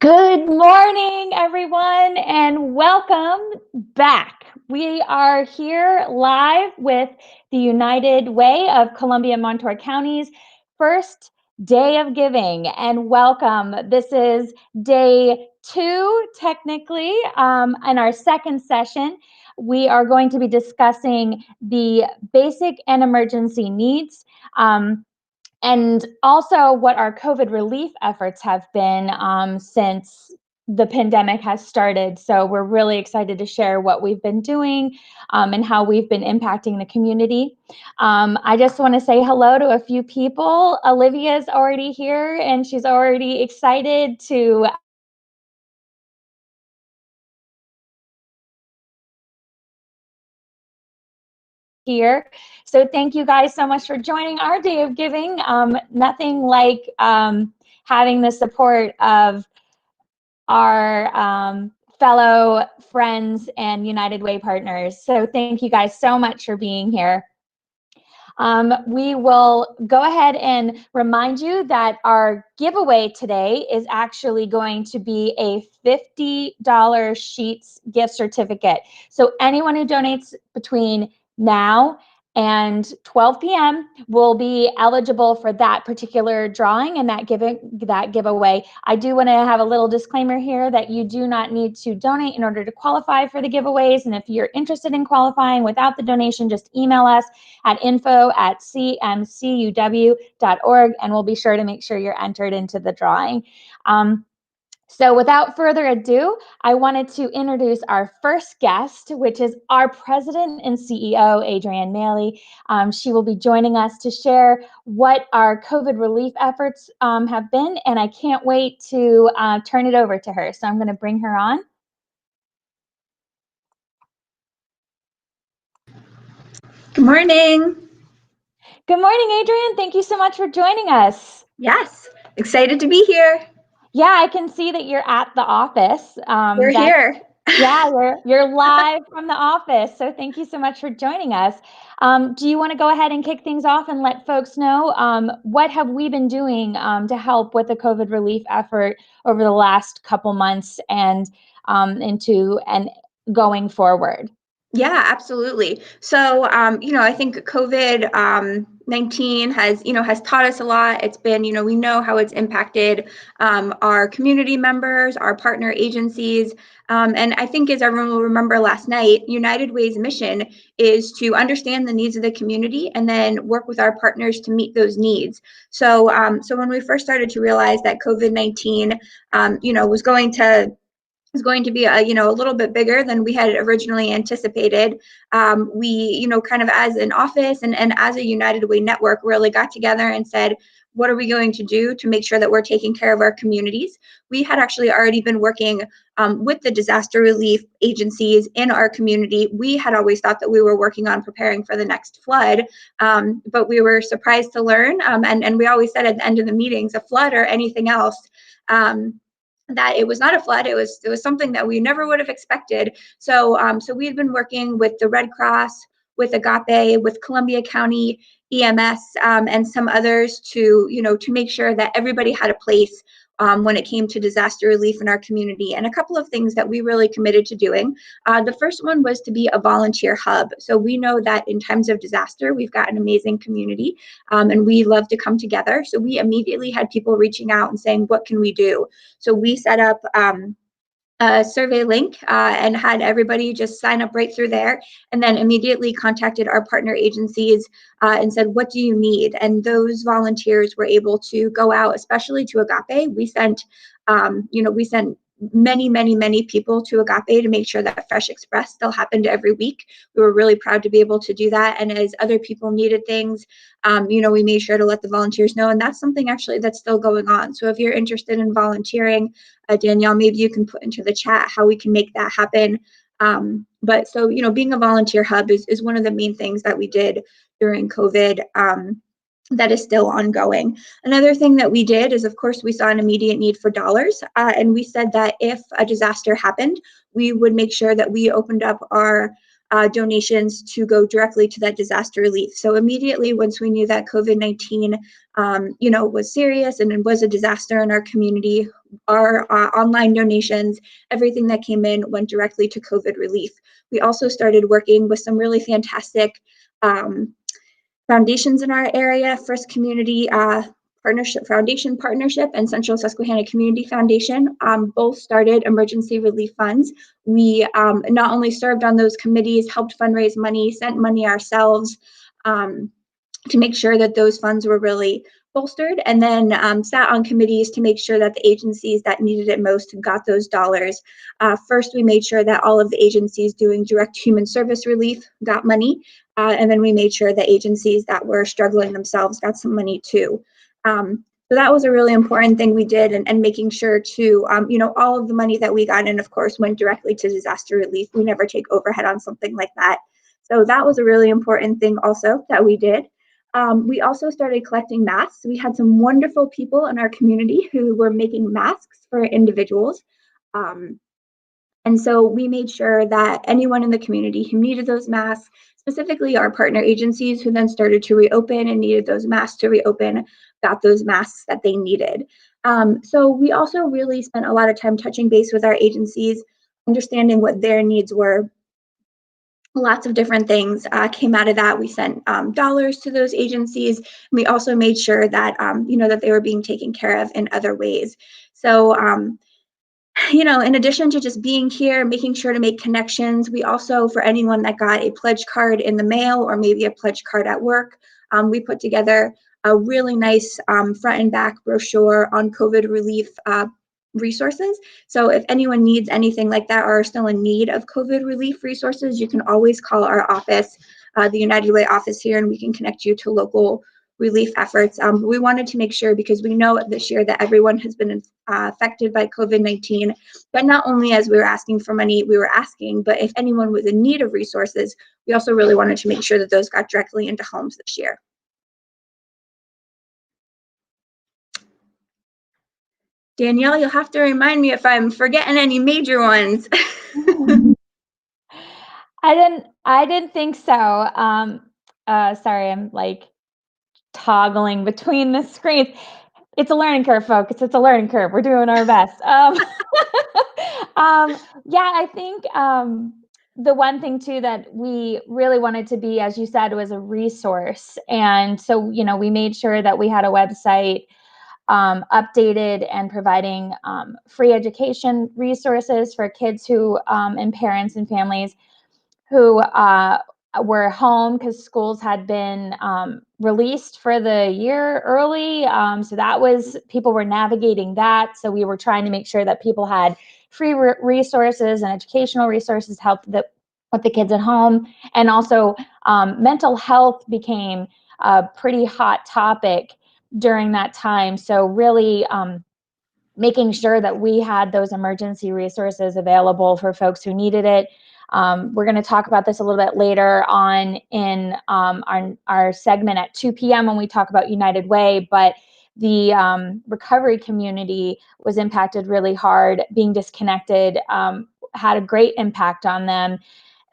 Good morning, everyone, and welcome back. We are here live with the United Way of Columbia and Montour County's first day of giving, and welcome. This is day 2, technically, in our second session. We are going to be discussing the basic and emergency needs. And also what our COVID relief efforts have been since the pandemic has started. So we're really excited to share what we've been doing and how we've been impacting the community. I just want to say hello to a few people. Olivia's already here and she's already excited to here. So thank you guys so much for joining our day of giving. Nothing like having the support of our fellow friends and United Way partners. So thank you guys so much for being here. We will go ahead and remind you that our giveaway today is actually going to be a $50 Sheets gift certificate. So anyone who donates between now and 12 p.m. will be eligible for that particular drawing and that giveaway. I do want to have a little disclaimer here that you do not need to donate in order to qualify for the giveaways. And if you're interested in qualifying without the donation, just email us at info@cmcuw.org and we'll be sure to make sure you're entered into the drawing. So without further ado, I wanted to introduce our first guest, which is our president and CEO, Adrienne Maley. She will be joining us to share what our COVID relief efforts have been, and I can't wait to turn it over to her. So I'm going to bring her on. Good morning. Good morning, Adrienne. Thank you so much for joining us. Yes, excited to be here. Yeah, I can see that you're at the office. We're here. Yeah, you're live from the office. So thank you so much for joining us. Do you want to go ahead and kick things off and let folks know what have we been doing to help with the COVID relief effort over the last couple months and going forward? Yeah, absolutely. So, I think COVID-19 has taught us a lot. It's been, we know how it's impacted our community members, our partner agencies. And I think, as everyone will remember last night, United Way's mission is to understand the needs of the community and then work with our partners to meet those needs. So, when we first started to realize that COVID-19, was going to be a little bit bigger than we had originally anticipated. We, kind of as an office and as a United Way network, really got together and said, what are we going to do to make sure that we're taking care of our communities? We had actually already been working with the disaster relief agencies in our community. We had always thought that we were working on preparing for the next flood, but we were surprised to learn, and we always said at the end of the meetings, a flood or anything else, that it was not a flood. It was something that we never would have expected. So we've been working with the Red Cross, with AGAPE, with Columbia County EMS, and some others to make sure that everybody had a place when it came to disaster relief in our community. And a couple of things that we really committed to doing. The first one was to be a volunteer hub. So we know that in times of disaster, we've got an amazing community, and we love to come together. So we immediately had people reaching out and saying, what can we do? So we set up a survey link and had everybody just sign up right through there, and then immediately contacted our partner agencies and said, what do you need? And those volunteers were able to go out, especially to AGAPE. We sent many people to AGAPE to make sure that Fresh Express still happened every week. We were really proud to be able to do that. And as other people needed things, we made sure to let the volunteers know. And that's something actually that's still going on. So if you're interested in volunteering, Danielle, maybe you can put into the chat how we can make that happen. But so, being a volunteer hub is one of the main things that we did during COVID. That is still ongoing. Another thing that we did is, of course, we saw an immediate need for dollars, and we said that if a disaster happened, we would make sure that we opened up our donations to go directly to that disaster relief. So immediately once we knew that COVID-19, was serious and it was a disaster in our community, our online donations, everything that came in went directly to COVID relief. We also started working with some really fantastic foundations in our area, First Community Foundation Partnership and Central Susquehanna Community Foundation both started emergency relief funds. We not only served on those committees, helped fundraise money, sent money ourselves to make sure that those funds were really bolstered, and then sat on committees to make sure that the agencies that needed it most got those dollars. First, we made sure that all of the agencies doing direct human service relief got money, and then we made sure that agencies that were struggling themselves got some money too. So that was a really important thing we did, and making sure to, all of the money that we got in, of course, went directly to disaster relief. We never take overhead on something like that. So that was a really important thing also that we did. We also started collecting masks. We had some wonderful people in our community who were making masks for individuals. And so we made sure that anyone in the community who needed those masks, specifically our partner agencies who then started to reopen and needed those masks to reopen, got those masks that they needed. So we also really spent a lot of time touching base with our agencies, understanding what their needs were. Lots of different things came out of that. We sent dollars to those agencies. We also made sure that, that they were being taken care of in other ways. So, in addition to just being here, making sure to make connections, we also, for anyone that got a pledge card in the mail or maybe a pledge card at work, we put together a really nice front and back brochure on COVID relief resources. So if anyone needs anything like that or are still in need of COVID relief resources, you can always call our office, the United Way office here, and we can connect you to local relief efforts. We wanted to make sure, because we know this year that everyone has been affected by COVID-19, but not only as we were asking for money, we were asking, but if anyone was in need of resources, we also really wanted to make sure that those got directly into homes this year. Danielle, you'll have to remind me if I'm forgetting any major ones. I didn't think so. Sorry, I'm like toggling between the screens. It's a learning curve, folks. It's a learning curve. We're doing our best. Yeah, I think the one thing too that we really wanted to be, as you said, was a resource. And so, we made sure that we had a website updated and providing free education resources for kids who and parents and families who were home because schools had been released for the year early. So that was, people were navigating that. So we were trying to make sure that people had free resources and educational resources to help with the kids at home. And also mental health became a pretty hot topic during that time. So really making sure that we had those emergency resources available for folks who needed it. We're going to talk about this a little bit later on in our segment at 2 p.m. when we talk about United Way, but the recovery community was impacted really hard. Being disconnected had a great impact on them.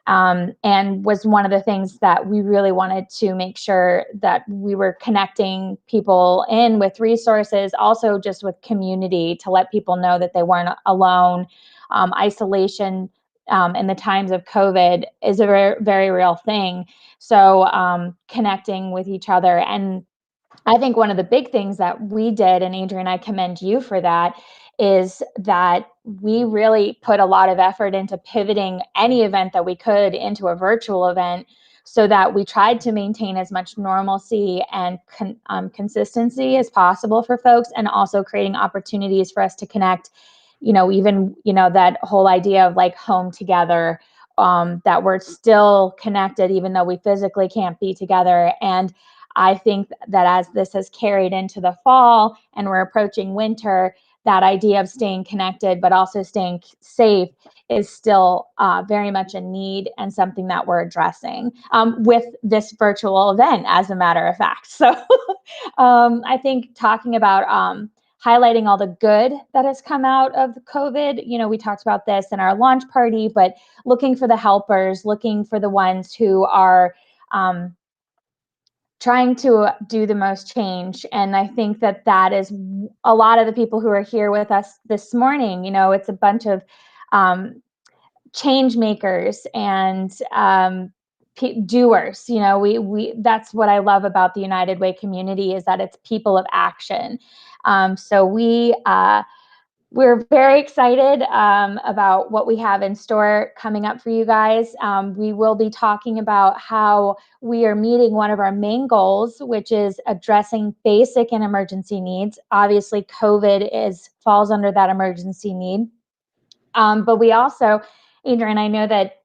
And was one of the things that we really wanted to make sure that we were connecting people in with resources, also just with community, to let people know that they weren't alone. Isolation in the times of COVID is a very, very real thing. So connecting with each other. And I think one of the big things that we did, and Adrian, I commend you for that, is that we really put a lot of effort into pivoting any event that we could into a virtual event, so that we tried to maintain as much normalcy and consistency as possible for folks, and also creating opportunities for us to connect, even, that whole idea of like home together, that we're still connected even though we physically can't be together. And I think that as this has carried into the fall and we're approaching winter, that idea of staying connected but also staying safe is still very much a need, and something that we're addressing with this virtual event, as a matter of fact. So I think talking about highlighting all the good that has come out of COVID. You know, we talked about this in our launch party, but looking for the helpers, looking for the ones who are trying to do the most change. And I think that that is a lot of the people who are here with us this morning. You know, it's a bunch of change makers and doers. You know, we that's what I love about the United Way community, is that it's people of action. So we're very excited about what we have in store coming up for you guys. We will be talking about how we are meeting one of our main goals, which is addressing basic and emergency needs. Obviously, COVID falls under that emergency need. But we also, Adrian, I know that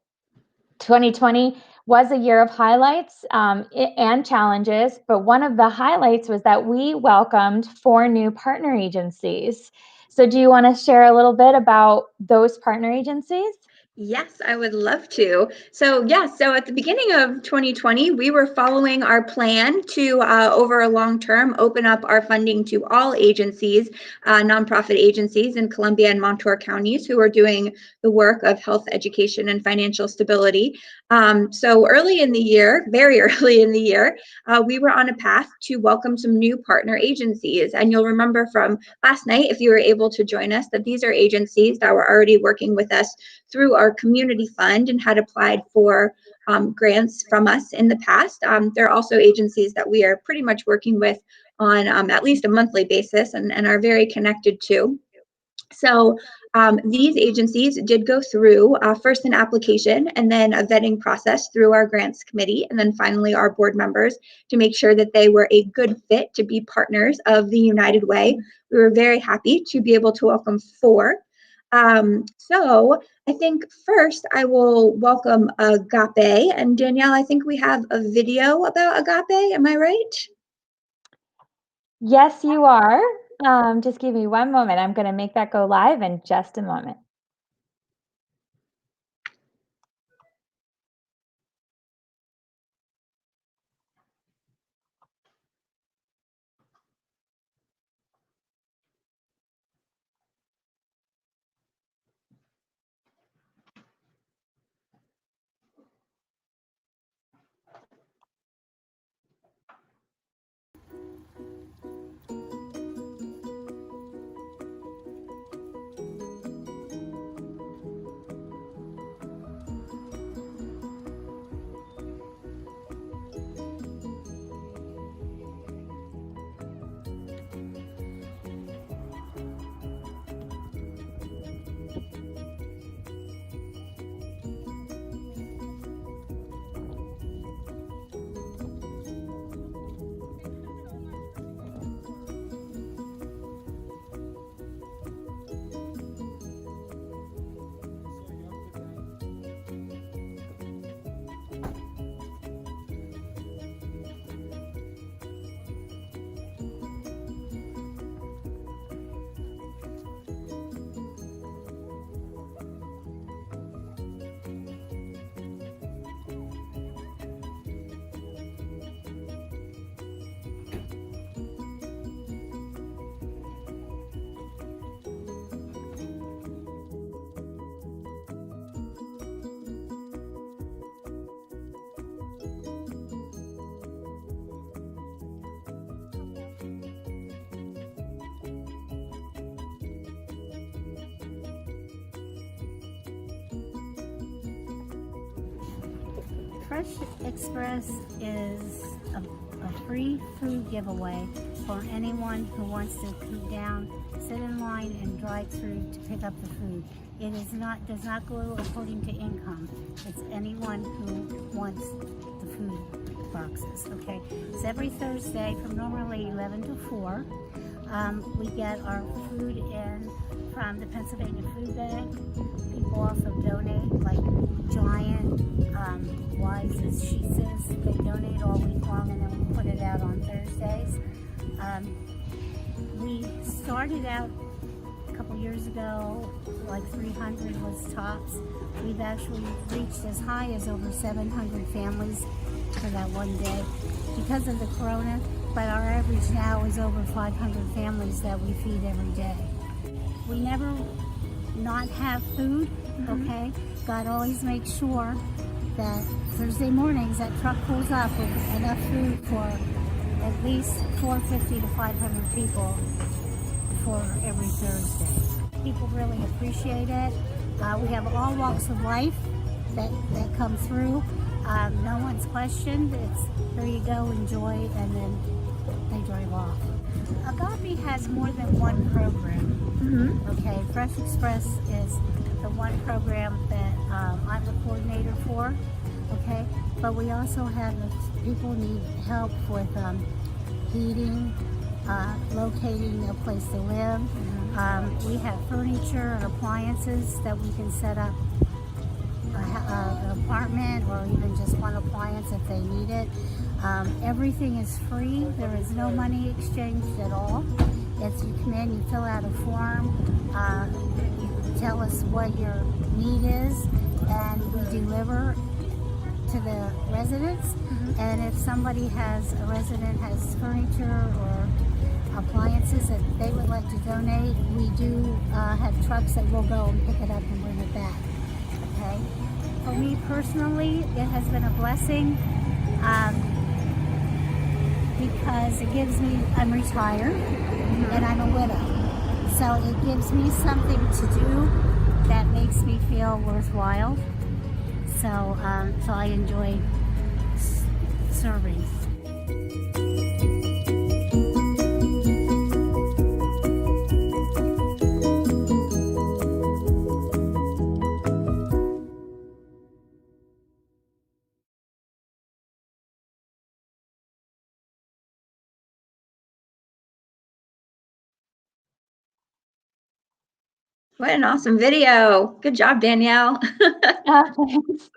2020 was a year of highlights and challenges, but one of the highlights was that we welcomed 4 new partner agencies. So do you want to share a little bit about those partner agencies? Yes, I would love to. So at the beginning of 2020, we were following our plan to, over a long term, open up our funding to all agencies, nonprofit agencies in Columbia and Montour counties who are doing the work of health, education, and financial stability. So early in the year, very early in the year, we were on a path to welcome some new partner agencies. And you'll remember from last night, if you were able to join us, that these are agencies that were already working with us through our community fund and had applied for grants from us in the past. There are also agencies that we are pretty much working with on at least a monthly basis and are very connected to. So these agencies did go through first an application and then a vetting process through our grants committee, and then finally our board members to make sure that they were a good fit to be partners of the United Way. We were very happy to be able to welcome 4. So I think first I will welcome AGAPE, and Danielle, I think we have a video about AGAPE, am I right? Yes, you are. Just give me one moment. I'm going to make that go live in just a moment. Fresh Express is a free food giveaway for anyone who wants to come down, sit in line, and drive through to pick up the food. It does not go according to income. It's anyone who wants the food boxes. Okay, it's every Thursday from normally 11 to 4. We get our food in from the Pennsylvania Food Bank. People also donate, like Giant, Wise as She Says. They donate all week long, and then we put it out on Thursdays. We started out a couple years ago, like 300 was tops. We've actually reached as high as over 700 families for that one day. Because of the corona, but our average now is over 500 families that we feed every day. We never not have food, okay? God always makes sure that Thursday mornings that truck pulls up with enough food for at least 450 to 500 people for every Thursday. People really appreciate it. We have all walks of life that come through. No one's questioned. It's here you go, enjoy, and then they drive off. AGAPE has more than one program. Okay, Fresh Express is the one program that I'm the coordinator for. Okay, but we also have if people need help with heating, locating a place to live. We have furniture and appliances that we can set up an apartment or even just one appliance if they need it. Everything is free. There is no money exchanged at all. It's you come in, you fill out a form, you tell us what your need is, and we deliver to the residents. And if somebody a resident has furniture or appliances that they would like to donate, we do have trucks that will go and pick it up and bring it back. Okay. For me personally, it has been a blessing because it gives me, I'm retired and I'm a widow. So it gives me something to do that makes me feel worthwhile. So I enjoy serving. What an awesome video. Good job, Danielle. Thanks.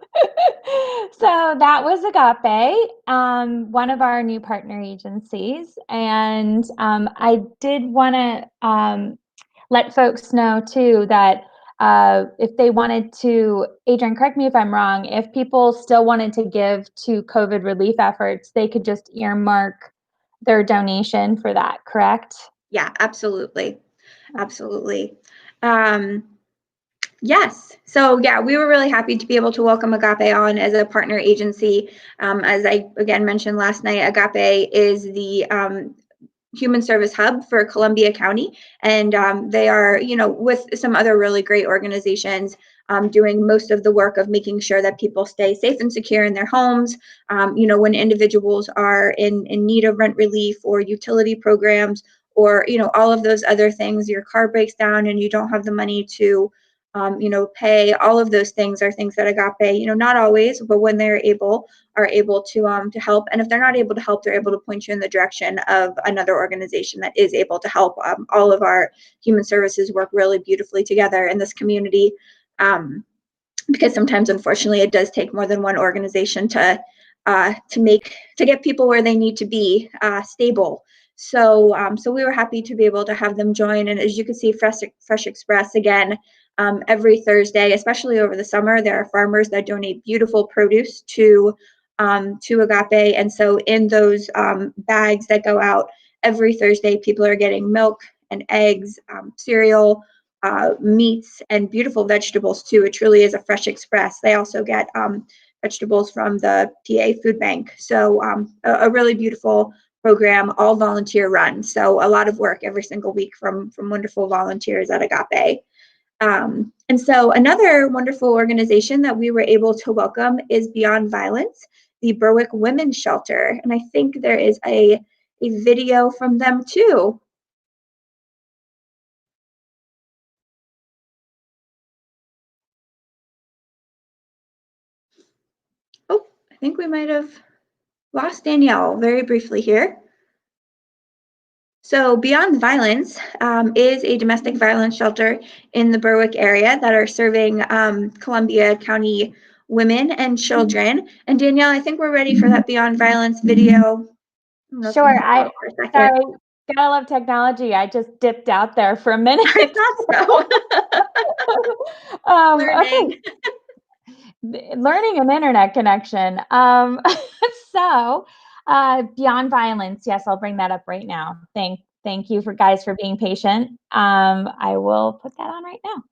So that was AGAPE, one of our new partner agencies. And I did want to let folks know too that if they wanted to, Adrian, correct me if I'm wrong, if people still wanted to give to COVID relief efforts, they could just earmark their donation for that, correct? Yeah, absolutely. Absolutely. Yes. So yeah, we were really happy to be able to welcome AGAPE on as a partner agency. As I again mentioned last night, AGAPE is the human service hub for Columbia County, and they are, with some other really great organizations, doing most of the work of making sure that people stay safe and secure in their homes. When individuals are in need of rent relief or utility programs, or all of those other things, your car breaks down and you don't have the money to pay. All of those things are things that AGAPE, not always, but when they're able, are able to help. And if they're not able to help, they're able to point you in the direction of another organization that is able to help. All of our human services work really beautifully together in this community, because sometimes, unfortunately, it does take more than one organization to get people where they need to be stable. So we were happy to be able to have them join. And as you can see, Fresh Express again. Every Thursday, especially over the summer, there are farmers that donate beautiful produce to AGAPE, and so in those bags that go out every Thursday, people are getting milk and eggs, cereal, meats, and beautiful vegetables too. It truly is a Fresh Express. They also get vegetables from the PA Food Bank. So a really beautiful program, all volunteer run. So a lot of work every single week from wonderful volunteers at AGAPE. And so another wonderful organization that we were able to welcome is Beyond Violence, the Berwick Women's Shelter. And I think there is a video from them too. Oh, I think we might have lost Danielle very briefly here. So Beyond Violence is a domestic violence shelter in the Berwick area that are serving Columbia County women and children. And Danielle, I think we're ready for that Beyond Violence video. Sure. Sorry, gotta love technology. I just dipped out there for a minute. I thought so. Learning. Okay. Learning an internet connection. So Beyond violence. Yes, I'll bring that up right now. Thank you guys for being patient. I will put that on right now.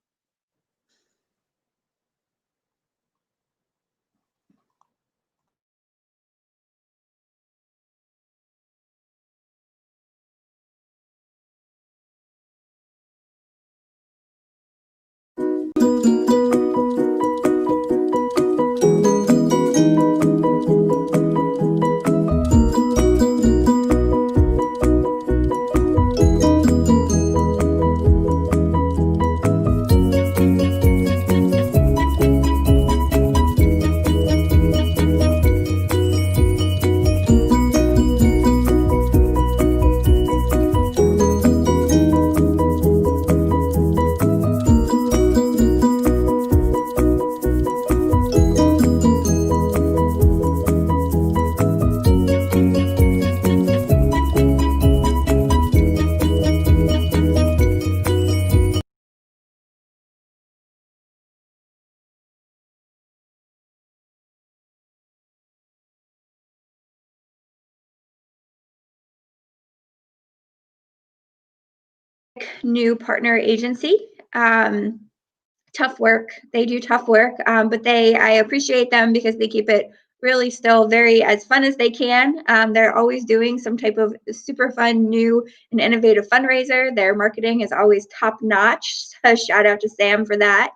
New partner agency. Tough work. They do tough work, but I appreciate them because they keep it really still very as fun as they can. They're always doing some type of super fun, new and innovative fundraiser. Their marketing is always top notch. Shout out to Sam for that.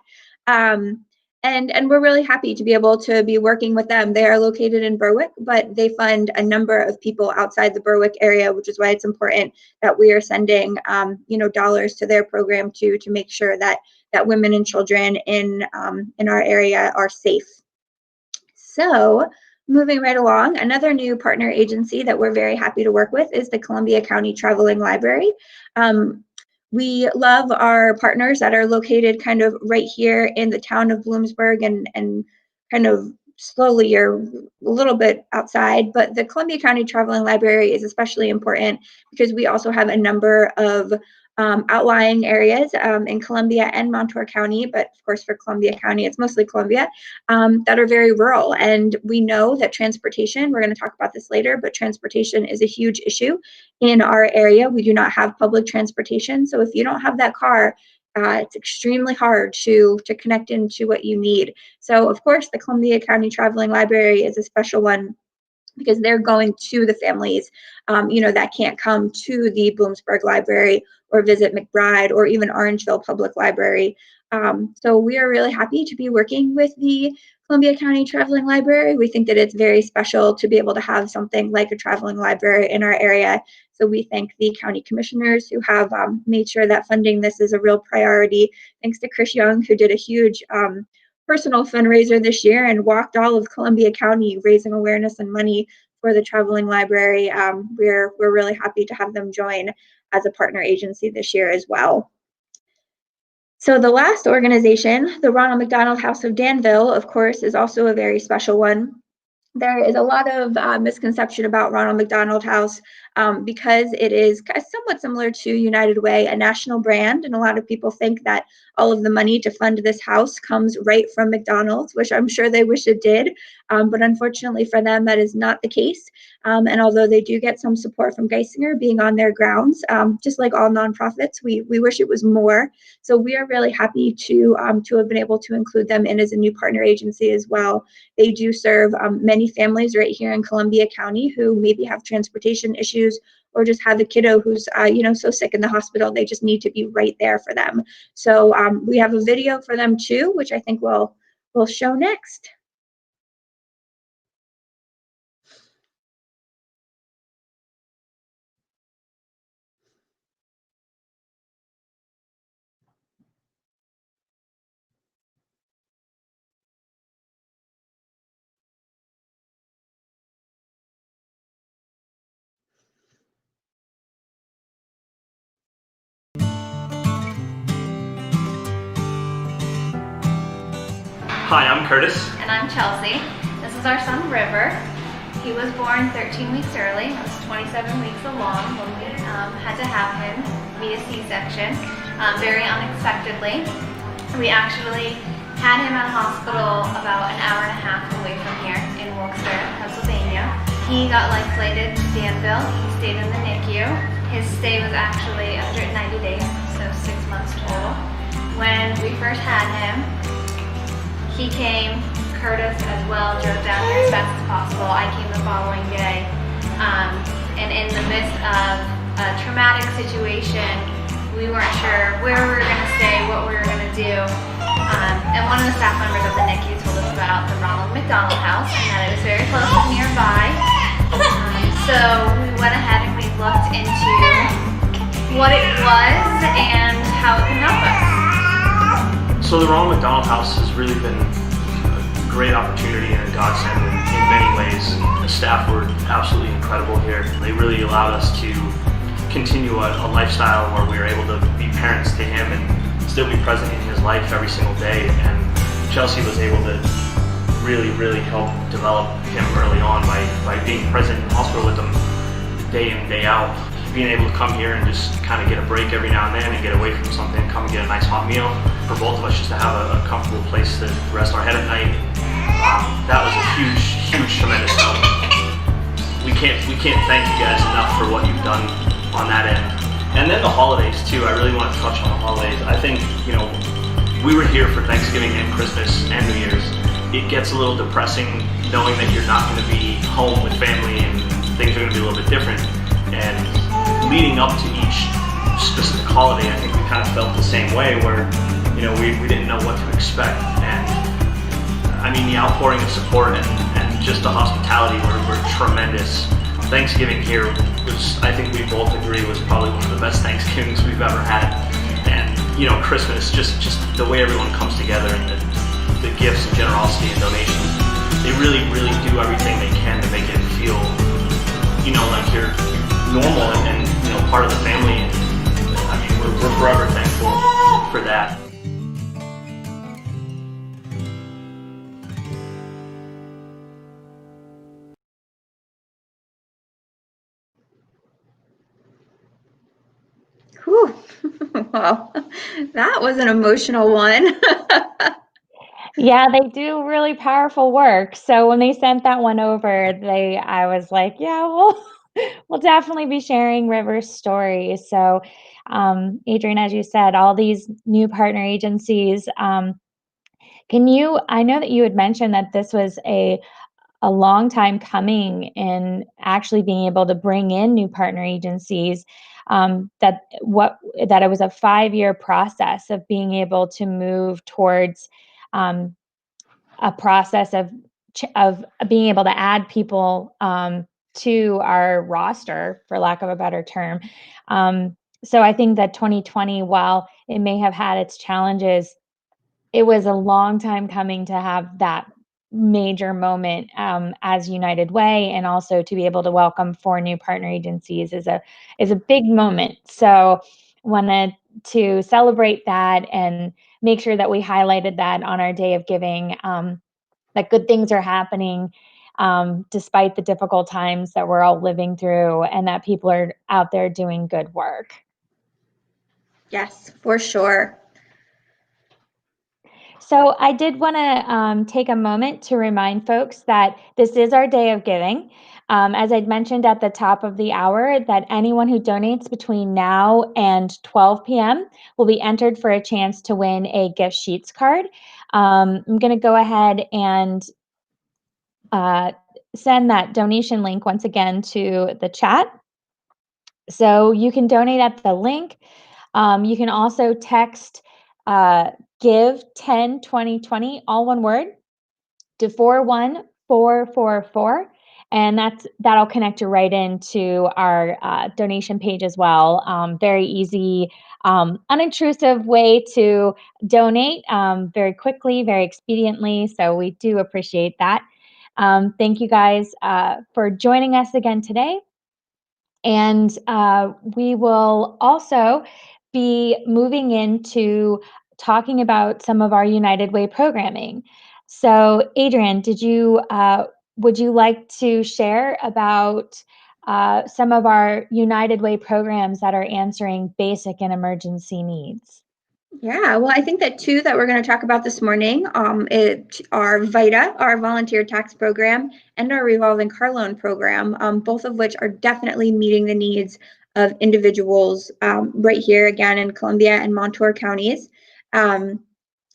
And we're really happy to be able to be working with them. They are located in Berwick, but they fund a number of people outside the Berwick area, which is why it's important that we are sending dollars to their program to make sure that women and children in our area are safe. So moving right along, another new partner agency that we're very happy to work with is the Columbia County Traveling Library. We love our partners that are located kind of right here in the town of Bloomsburg and kind of slowly or a little bit outside, but the Columbia County Traveling Library is especially important because we also have a number of outlying areas in Columbia and Montour County, but of course for Columbia County, it's mostly Columbia, that are very rural. And we know that transportation, we're going to talk about this later, but transportation is a huge issue in our area. We do not have public transportation. So if you don't have that car, it's extremely hard to connect into what you need. So of course, the Columbia County Traveling Library is a special one because they're going to the families, that can't come to the Bloomsburg Library or visit McBride or even Orangeville Public Library. So we are really happy to be working with the Columbia County Traveling Library. We think that it's very special to be able to have something like a traveling library in our area. So we thank the county commissioners who have made sure that funding this is a real priority. Thanks to Chris Young, who did a huge personal fundraiser this year and walked all of Columbia County raising awareness and money for the traveling library. We're really happy to have them join as a partner agency this year as well. So the last organization, the Ronald McDonald House of Danville, of course, is also a very special one. There is a lot of misconception about Ronald McDonald House because it is somewhat similar to United Way, a national brand, and a lot of people think that all of the money to fund this house comes right from McDonald's, which I'm sure they wish it did, but unfortunately for them, that is not the case. And although they do get some support from Geisinger being on their grounds, just like all nonprofits, we wish it was more. So we are really happy to have been able to include them in as a new partner agency as well. They do serve many families right here in Columbia County who maybe have transportation issues or just have a kiddo who's so sick in the hospital they just need to be right there for them. So we have a video for them too, which I think we'll show next. Hi, I'm Curtis. And I'm Chelsea. This is our son, River. He was born 13 weeks early. It was 27 weeks along when we had to have him via C-section, very unexpectedly. We actually had him at a hospital about an hour and a half away from here in Wilkes-Barre, Pennsylvania. He got life flighted to Danville. He stayed in the NICU. His stay was actually 190 days, so 6 months total. When we first had him, he came. Curtis as well drove down here as fast as possible. I came the following day. And in the midst of a traumatic situation, we weren't sure where we were going to stay, what we were going to do. And one of the staff members of the NICU told us about the Ronald McDonald house and that it was very close and nearby. So we went ahead and we looked into what it was and how it can help us. So the Ronald McDonald House has really been a great opportunity and a godsend in many ways. The staff were absolutely incredible here. They really allowed us to continue a lifestyle where we were able to be parents to him and still be present in his life every single day. And Chelsea was able to really help develop him early on by being present in the hospital with him day in, day out. Being able to come here and just kind of get a break every now and then and get away from something, come and get a nice hot meal. For both of us just to have a comfortable place to rest our head at night. That was a huge, tremendous help. We can't thank you guys enough for what you've done on that end. And then the holidays too, I really want to touch on the holidays. I think, we were here for Thanksgiving and Christmas and New Year's. It gets a little depressing knowing that you're not going to be home with family and things are going to be a little bit different. And leading up to each specific holiday, I think we kind of felt the same way where, we didn't know what to expect. And I mean, the outpouring of support and just the hospitality were tremendous. Thanksgiving here was, I think we both agree, was probably one of the best Thanksgivings we've ever had. And, Christmas, just the way everyone comes together and the gifts and generosity and donations, they really do everything they can to make it feel, like you're normal and part of the family. And I mean, we're forever thankful for that. Whew. Wow, that was an emotional one. Yeah, they do really powerful work. So when they sent that one over, I was like, yeah, we'll definitely be sharing River's story. So, Adrian, as you said, all these new partner agencies, I know that you had mentioned that this was a long time coming in actually being able to bring in new partner agencies, that it was a 5-year process of being able to move towards a process of being able to add people to our roster, for lack of a better term. So I think that 2020, while it may have had its challenges, it was a long time coming to have that major moment as United Way, and also to be able to welcome 4 new partner agencies is a big moment. So wanted to celebrate that and make sure that we highlighted that on our Day of Giving, that good things are happening despite the difficult times that we're all living through, and that people are out there doing good work. Yes, for sure. So I did want to take a moment to remind folks that this is our Day of Giving. As I'd mentioned at the top of the hour, that anyone who donates between now and 12 p.m. will be entered for a chance to win a gift sheets card. I'm going to go ahead and send that donation link once again to the chat. So you can donate at the link. You can also text give 10 2020, all one word, to 41444, and that'll connect you right into our donation page as well. Very easy, unintrusive way to donate, very quickly, very expediently. So we do appreciate that. Thank you guys for joining us again today. And we will also be moving into talking about some of our United Way programming. So, Adrian, would you like to share about some of our United Way programs that are answering basic and emergency needs? Yeah, well, I think that two that we're going to talk about this morning are VITA, our volunteer tax program, and our revolving car loan program, both of which are definitely meeting the needs of individuals right here again in Columbia and Montour counties.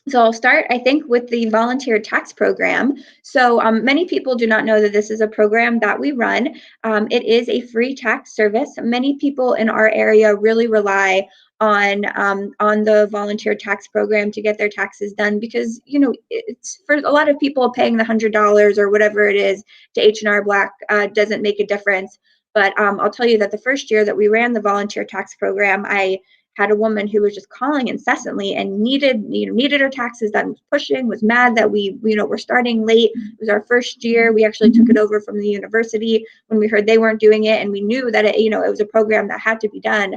So I'll start, I think, with the volunteer tax program. So many people do not know that this is a program that we run. It is a free tax service. Many people in our area really rely on the volunteer tax program to get their taxes done because, you know, it's for a lot of people paying the $100 or whatever it is to H&R Block doesn't make a difference. But I'll tell you that the first year that we ran the volunteer tax program, I had a woman who was just calling incessantly and needed her taxes done, was pushing, was mad that we were starting late. It was our first year. We actually took it over from the university when we heard they weren't doing it, and we knew that it was a program that had to be done.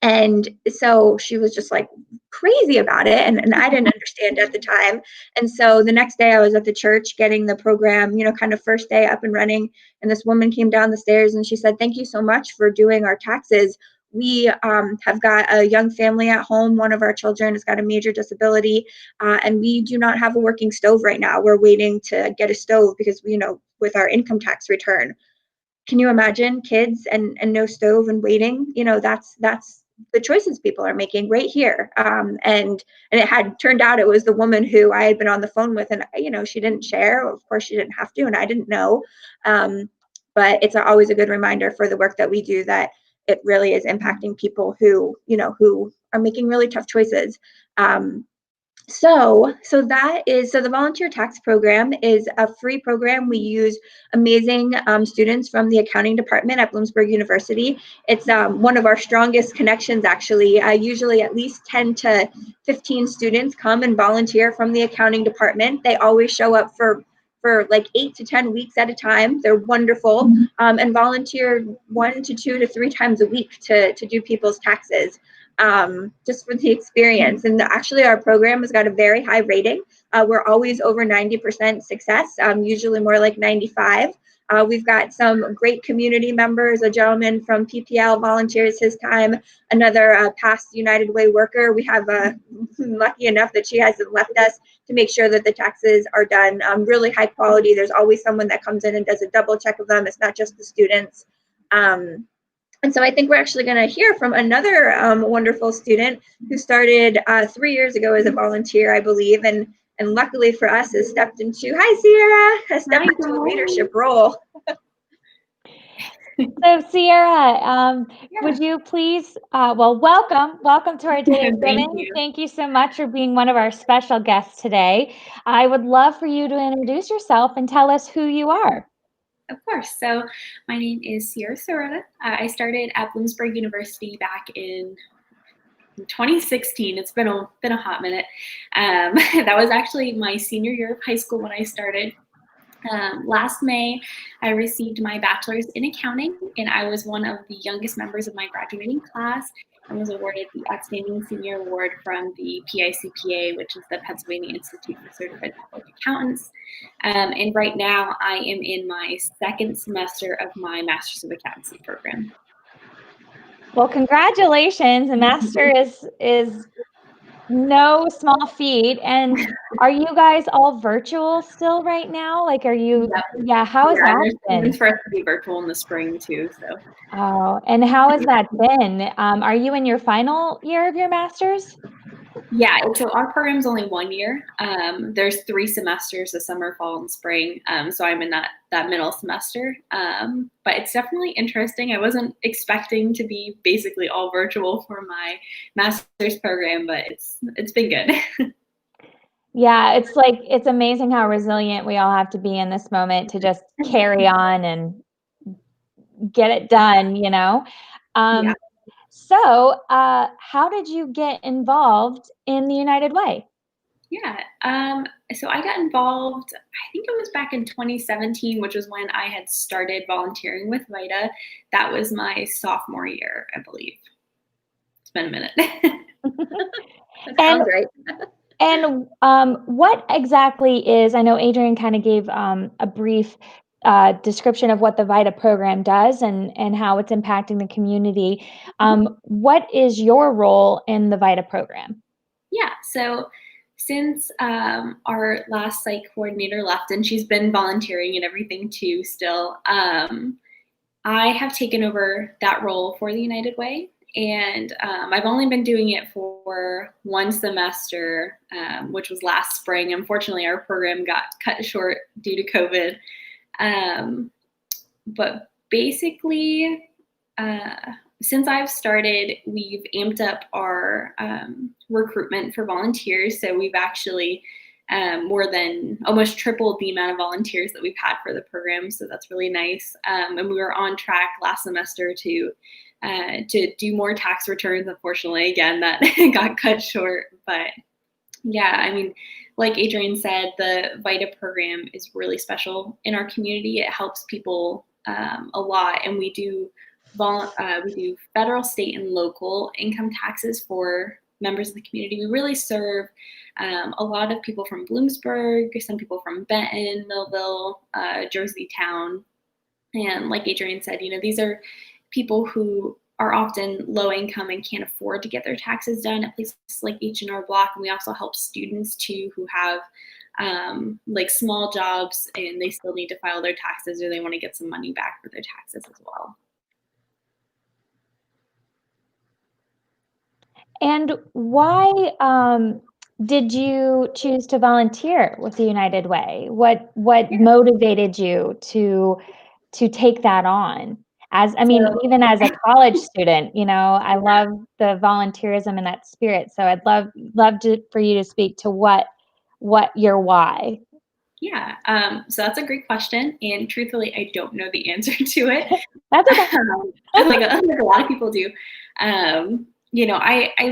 And so she was just like crazy about it. And I didn't understand at the time. And so the next day I was at the church getting the program, kind of first day up and running. And this woman came down the stairs and she said, "Thank you so much for doing our taxes. We have got a young family at home. One of our children has got a major disability, and we do not have a working stove right now. We're waiting to get a stove because, with our income tax return." Can you imagine kids and no stove and waiting? That's the choices people are making right here. And it had turned out it was the woman who I had been on the phone with, and she didn't share. Of course, she didn't have to, and I didn't know. But it's always a good reminder for the work that we do that it really is impacting people who are making really tough choices. So the volunteer tax program is a free program. We use amazing students from the accounting department at Bloomsburg University. It's one of our strongest connections, actually. Usually at least 10 to 15 students come and volunteer from the accounting department. They always show up for like 8 to 10 weeks at a time. They're wonderful, and volunteer 1 to 2 to 3 times a week to do people's taxes. Just for the experience. And actually our program has got a very high rating. We're always over 90% success, usually more like 95. We've got some great community members. A gentleman from PPL volunteers his time, another past United Way worker. We have lucky enough that she hasn't left us to make sure that the taxes are done really high quality. There's always someone that comes in and does a double check of them. It's not just the students. And so I think we're actually going to hear from another wonderful student who started 3 years ago as a volunteer, I believe, and luckily for us has stepped into, hi Sierra, has stepped into a leadership role. So Sierra, would you please, welcome to our Day of Giving. Thank you so much for being one of our special guests today. I would love for you to introduce yourself and tell us who you are. Of course. So my name is Sierra Sorota. I started at Bloomsburg University back in 2016. It's been a hot minute. That was actually my senior year of high school when I started. Last May, I received my bachelor's in accounting, and I was one of the youngest members of my graduating class and was awarded the Outstanding Senior Award from the PICPA, which is the Pennsylvania Institute for Certified Public Accountants. And right now, I am in my second semester of my Master's of Accountancy program. Well, congratulations. A master is no small feat. And are you guys all virtual still right now? Like, are you? Yeah. How has that been? It's for us to be virtual in the spring too. So. Oh, and how has that been? Are you in your final year of your master's? Yeah, so our program's only 1 year. There's 3 semesters, the summer, fall, and spring. So I'm in that middle semester. But it's definitely interesting. I wasn't expecting to be basically all virtual for my master's program, but it's been good. Yeah, it's amazing how resilient we all have to be in this moment to just carry on and get it done, Yeah. So, how did you get involved in the United Way? Yeah, so I got involved, I think it was back in 2017, which was when I had started volunteering with VITA. That was my sophomore year, I believe. It's been a minute. That sounds right. And what exactly is, I know Adrian kind of gave a brief description of what the VITA program does and how it's impacting the community. What is your role in the VITA program? Yeah, so since our last site coordinator left, and she's been volunteering and everything too still, I have taken over that role for the United Way. And I've only been doing it for one semester, which was last spring. Unfortunately, our program got cut short due to COVID. But basically, since I've started, we've amped up our recruitment for volunteers. So we've actually more than almost tripled the amount of volunteers that we've had for the program. So that's really nice. And we were on track last semester to do more tax returns. Unfortunately, again, that got cut short. But yeah, I mean, like Adrienne said, the VITA program is really special in our community. It helps people a lot, and we do federal, state, and local income taxes for members of the community. We really serve a lot of people from Bloomsburg, some people from Benton, Millville, Jersey Town, and like Adrienne said, these are people who are often low income and can't afford to get their taxes done at places like H&R Block. And we also help students too who have like small jobs and they still need to file their taxes, or they want to get some money back for their taxes as well. And why did you choose to volunteer with the United Way? What motivated you to take that on? Even as a college student, I love the volunteerism and that spirit. So I'd love for you to speak to what your why. Yeah, so that's a great question, and truthfully, I don't know the answer to it. That's okay. like a lot of people do. I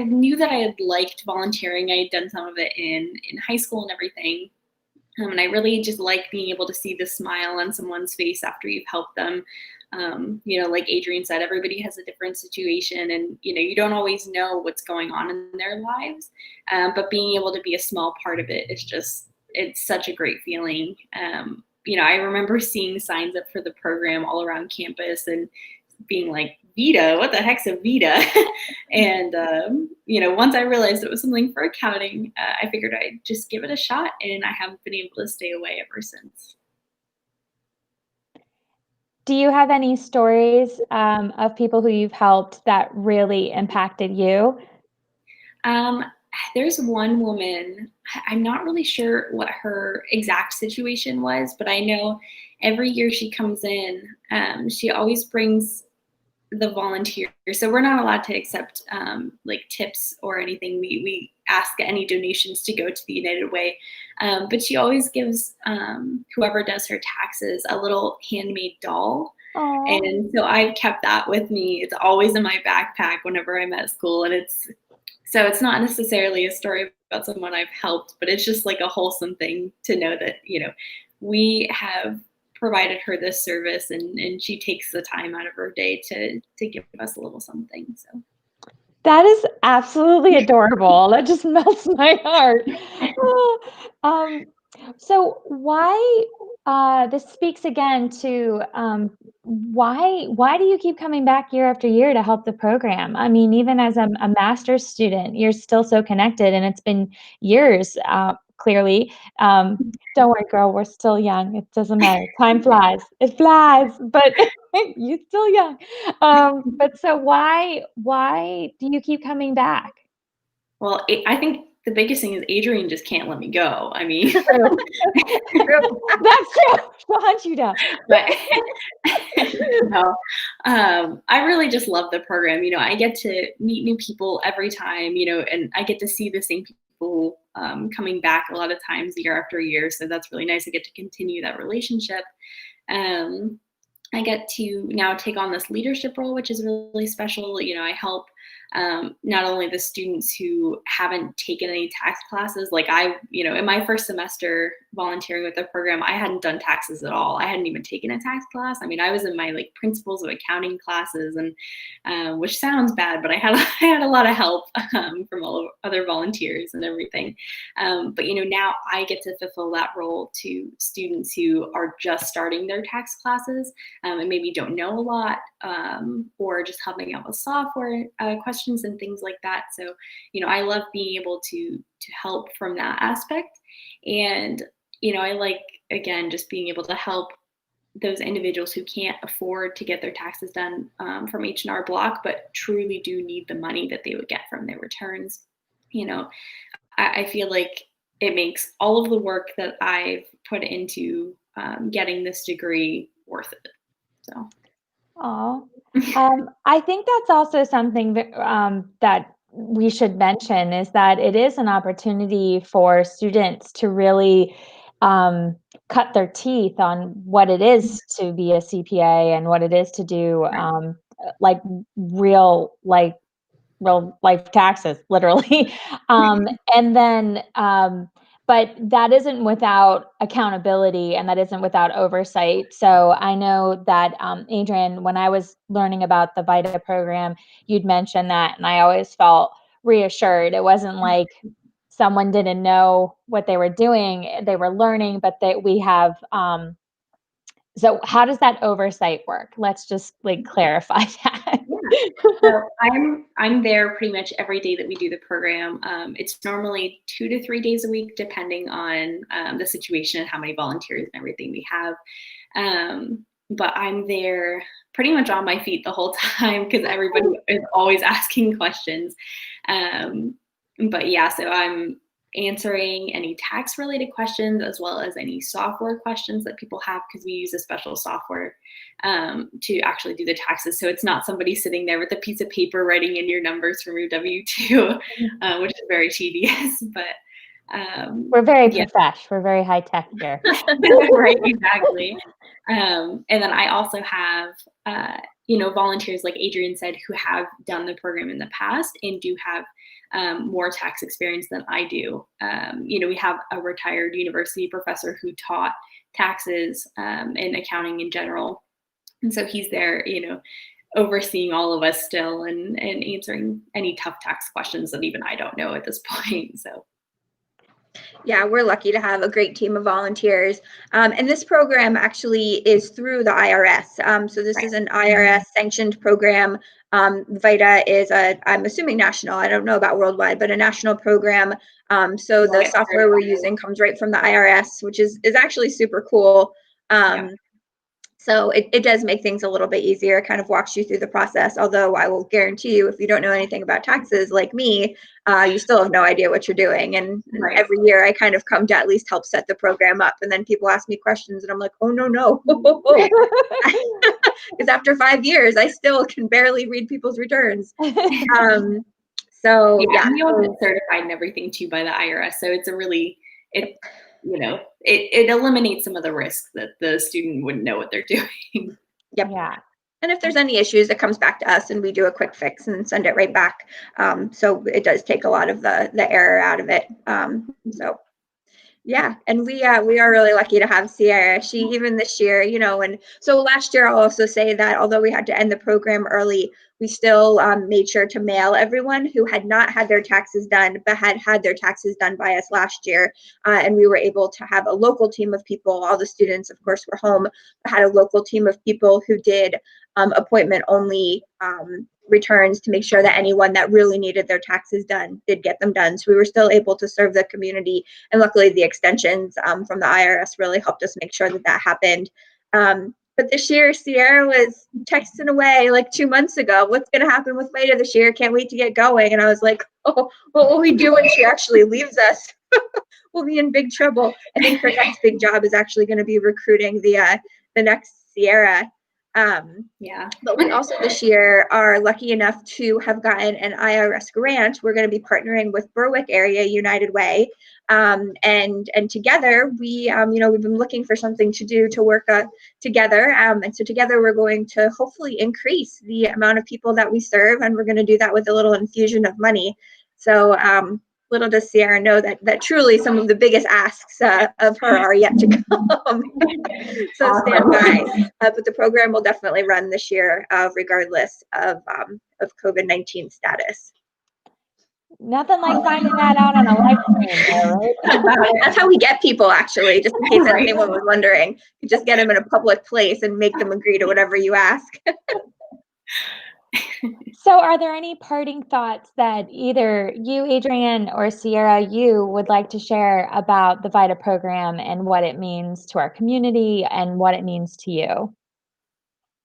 knew that I had liked volunteering. I had done some of it in high school and everything. And I really just like being able to see the smile on someone's face after you've helped them. Like Adrienne said, everybody has a different situation, and, you don't always know what's going on in their lives. But being able to be a small part of it is it's such a great feeling. I remember seeing signs up for the program all around campus and being like, VITA, what the heck's a VITA? And, once I realized it was something for accounting, I figured I'd just give it a shot, and I haven't been able to stay away ever since. Do you have any stories of people who you've helped that really impacted you? There's one woman, I'm not really sure what her exact situation was, but I know every year she comes in, she always brings the volunteers. So we're not allowed to accept like tips or anything. We ask any donations to go to the United Way. But she always gives whoever does her taxes a little handmade doll. Aww. And so I've kept that with me. It's always in my backpack whenever I'm at school. And it's not necessarily a story about someone I've helped, but it's just like a wholesome thing to know that, we have provided her this service, and she takes the time out of her day to give us a little something. So that is absolutely adorable. That just melts my heart. So why this speaks again to why do you keep coming back year after year to help the program? I mean, even as a master's student, you're still so connected, and it's been years. Clearly, don't worry, girl, we're still young. It doesn't matter. Time flies. It flies, but you're still young. But so why do you keep coming back? Well, I think the biggest thing is Adrienne just can't let me go. I mean, that's true. She'll hunt you down. But no, I really just love the program. I get to meet new people every time, and I get to see the same people coming back a lot of times year after year. So that's really nice. I get to continue that relationship. I get to now take on this leadership role, which is really special. I help not only the students who haven't taken any tax classes, like in my first semester volunteering with the program, I hadn't done taxes at all. I hadn't even taken a tax class. I mean, I was in my like principles of accounting classes, and which sounds bad, but I had a lot of help from all of other volunteers and everything. But now I get to fulfill that role to students who are just starting their tax classes and maybe don't know a lot, or just helping out with software questions and things like that. So, I love being able to help from that aspect. And, I like, again, just being able to help those individuals who can't afford to get their taxes done from H&R Block, but truly do need the money that they would get from their returns. I feel like it makes all of the work that I've put into getting this degree worth it. So. Oh, I think that's also something that we should mention, is that it is an opportunity for students to really cut their teeth on what it is to be a CPA and what it is to do like real life taxes, literally. And then, but that isn't without accountability, and that isn't without oversight. So I know that, Adrian, when I was learning about the VITA program, you'd mentioned that, and I always felt reassured. It wasn't like someone didn't know what they were doing. They were learning, but that we have, so how does that oversight work? Let's just clarify that. So I'm there pretty much every day that we do the program. It's normally 2 to 3 days a week, depending on the situation and how many volunteers and everything we have. But I'm there pretty much on my feet the whole time because everybody is always asking questions. But yeah, so I'm answering any tax related questions as well as any software questions that people have, because we use a special software to actually do the taxes. So it's not somebody sitting there with a piece of paper writing in your numbers from your W-2, which is very tedious. But we're very profesh. We're very high tech here. Right, exactly. And then I also have volunteers, like Adrian said, who have done the program in the past and do have more tax experience than I do. We have a retired university professor who taught taxes and accounting in general. And so he's there, overseeing all of us still and answering any tough tax questions that even I don't know at this point. So. Yeah, we're lucky to have a great team of volunteers. And this program actually is through the IRS. So this is an IRS sanctioned program. VITA is I'm assuming national, I don't know about worldwide, but a national program. So the software we're using comes right from the IRS, which is actually super cool. So it does make things a little bit easier. It kind of walks you through the process. Although I will guarantee you, if you don't know anything about taxes like me, you still have no idea what you're doing. And every year I kind of come to at least help set the program up. And then people ask me questions and I'm like, oh, no. Because after 5 years, I still can barely read people's returns. So yeah. You have certified and everything too by the IRS. So it's it eliminates some of the risks that the student wouldn't know what they're doing. Yep. Yeah. And if there's any issues, it comes back to us and we do a quick fix and send it right back. So it does take a lot of the error out of it. So yeah, and we are really lucky to have Sierra. She, even this year, and so last year I'll also say that although we had to end the program early, we still made sure to mail everyone who had not had their taxes done but had their taxes done by us last year. And we were able to have a local team of people. All the students, of course, were home, but had a local team of people who did appointment only returns to make sure that anyone that really needed their taxes done did get them done. So we were still able to serve the community, and luckily the extensions from the IRS really helped us make sure that happened. But this year, Sierra was texting away like 2 months ago, what's going to happen with VITA this year? Can't wait to get going. And I was like, oh, what will we do when she actually leaves us? We'll be in big trouble. I think her next big job is actually going to be recruiting the next Sierra. Yeah. But we also this year are lucky enough to have gotten an IRS grant. We're going to be partnering with Berwick Area United Way. And together we, we've been looking for something to do to work together. And so together we're going to hopefully increase the amount of people that we serve. And we're going to do that with a little infusion of money. So little does Sierra know that truly some of the biggest asks of her are yet to come. So stand by. But the program will definitely run this year, regardless of COVID-19 status. Nothing like finding that out on a live stream, right? That's how we get people, actually, just in case Right. anyone was wondering. You just get them in a public place and make them agree to whatever you ask. So are there any parting thoughts that either you, Adrienne, or Sierra, you would like to share about the VITA program and what it means to our community and what it means to you?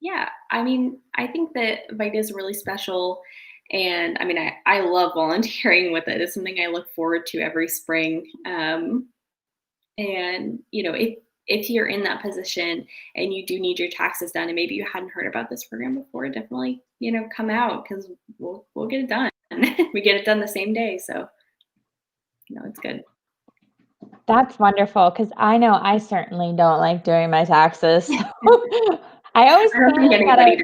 Yeah, I mean, I think that VITA is really special. And I mean, I love volunteering with it. It's something I look forward to every spring. And, if you're in that position and you do need your taxes done and maybe you hadn't heard about this program before, definitely, come out because we'll get it done. We get it done the same day. So, it's good. That's wonderful because I know I certainly don't like doing my taxes. I always panic that I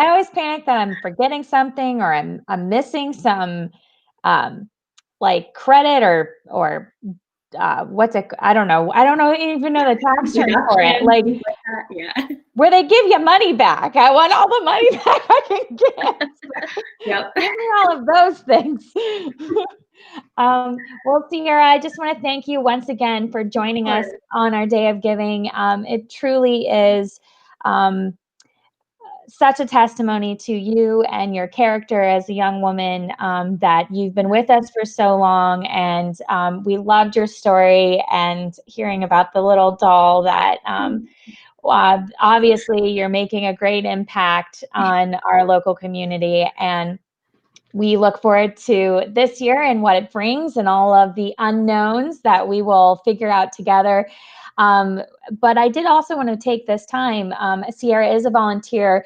always panic that I'm forgetting something or I'm missing some like credit or what's it? I don't know. I don't even know the tax term for it. Like, where they give you money back. I want all the money back I can get. Yep. Give me all of those things. Well, Sierra, I just want to thank you once again for joining us on our Day of Giving. It truly is such a testimony to you and your character as a young woman, that you've been with us for so long. And we loved your story and hearing about the little doll that obviously you're making a great impact on our local community. And we look forward to this year and what it brings and all of the unknowns that we will figure out together. But I did also want to take this time. Sierra is a volunteer.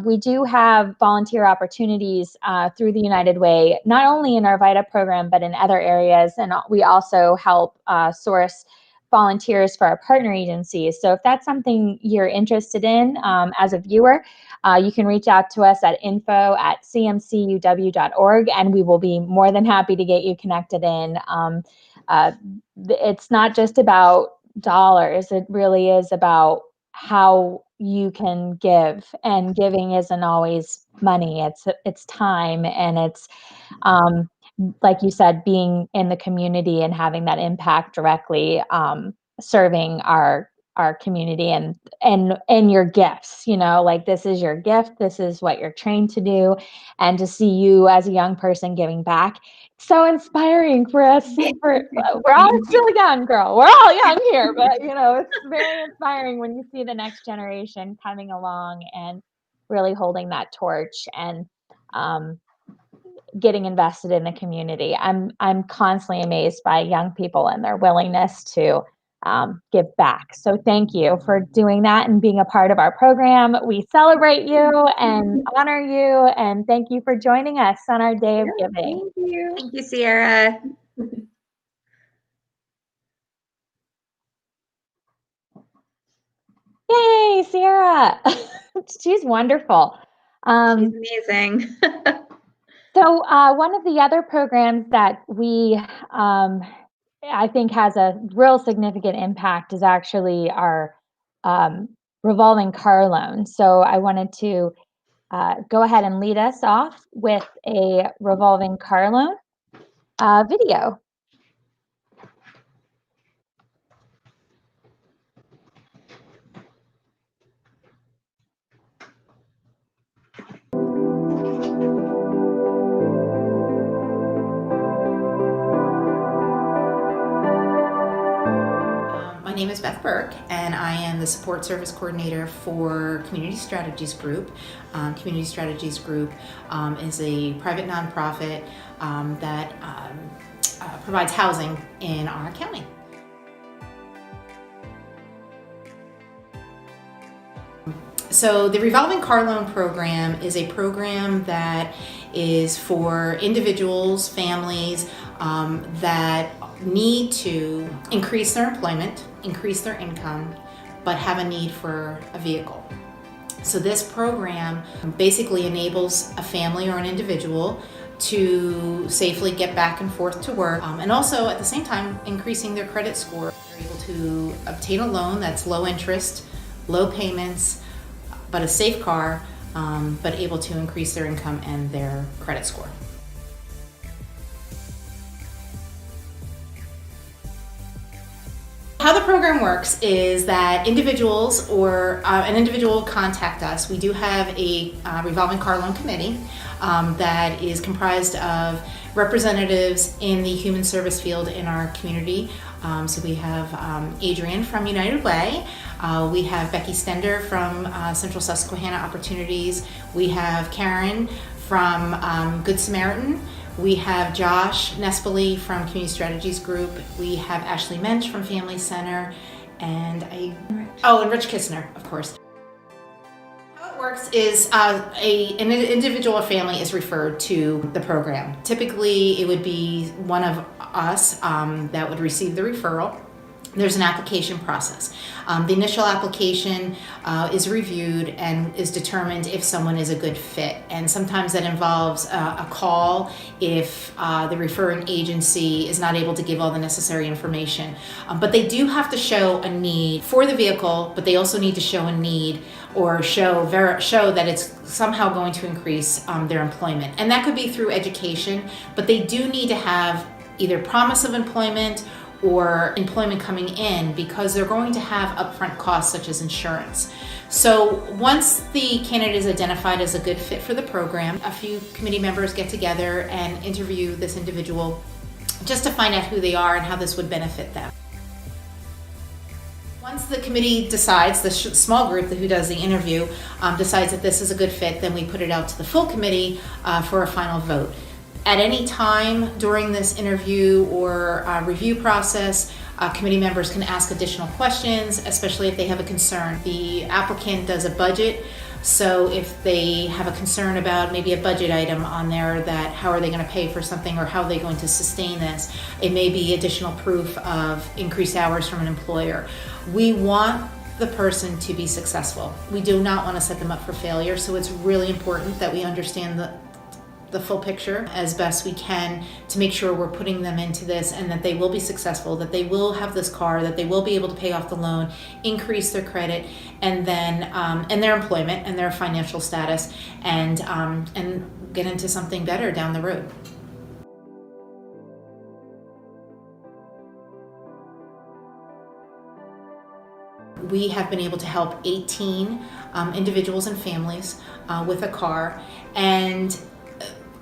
We do have volunteer opportunities through the United Way, not only in our VITA program, but in other areas. And we also help source volunteers for our partner agencies. So if that's something you're interested in as a viewer, you can reach out to us at info@cmcuw.org, and we will be more than happy to get you connected in. It's not just about dollars. It really is about how you can give, and giving isn't always money. It's time, and it's like you said, being in the community and having that impact directly, serving our community and your gifts, like this is your gift. This is what you're trained to do. And to see you as a young person giving back, so inspiring for us. We're all still young, girl. We're all young here, but it's very inspiring when you see the next generation coming along and really holding that torch and getting invested in the community. I'm constantly amazed by young people and their willingness to give back. So thank you for doing that and being a part of our program. We celebrate you and honor you, and thank you for joining us on our Day of Giving. Thank you. Thank you, Sierra. Yay, Sierra. She's wonderful. She's amazing. So one of the other programs that we, I think, has a real significant impact is actually our revolving car loan. So I wanted to go ahead and lead us off with a revolving car loan video. My name is Beth Burke, and I am the Support Service Coordinator for Community Strategies Group. Community Strategies Group is a private nonprofit that provides housing in our county. So the Revolving Car Loan Program is a program that is for individuals, families that need to increase their employment, increase their income, but have a need for a vehicle. So this program basically enables a family or an individual to safely get back and forth to work, and also at the same time increasing their credit score. They're able to obtain a loan that's low interest, low payments, but a safe car, but able to increase their income and their credit score. How the program works is that individuals or an individual will contact us. We do have a revolving car loan committee that is comprised of representatives in the human service field in our community. So we have Adrian from United Way. We have Becky Stender from Central Susquehanna Opportunities. We have Karen from Good Samaritan. We have Josh Nespoli from Community Strategies Group. We have Ashley Mensch from Family Center, and Rich Kistner, of course. How it works is an individual or family is referred to the program. Typically, it would be one of us that would receive the referral. There's an application process. The initial application is reviewed and is determined if someone is a good fit. And sometimes that involves a call if the referring agency is not able to give all the necessary information. But they do have to show a need for the vehicle, but they also need to show a need or show that it's somehow going to increase their employment. And that could be through education, but they do need to have either promise of employment or employment coming in, because they're going to have upfront costs such as insurance. So once the candidate is identified as a good fit for the program, a few committee members get together and interview this individual just to find out who they are and how this would benefit them. Once the committee decides, the small group who does the interview decides that this is a good fit, then we put it out to the full committee for a final vote. At any time during this interview or review process, committee members can ask additional questions, especially if they have a concern. The applicant does a budget, so if they have a concern about maybe a budget item on there, that how are they going to pay for something or how are they going to sustain this, it may be additional proof of increased hours from an employer. We want the person to be successful. We do not want to set them up for failure, so it's really important that we understand the full picture as best we can to make sure we're putting them into this and that they will be successful, that they will have this car, that they will be able to pay off the loan, increase their credit, and then and their employment and their financial status, and get into something better down the road. We have been able to help 18 individuals and families with a car, and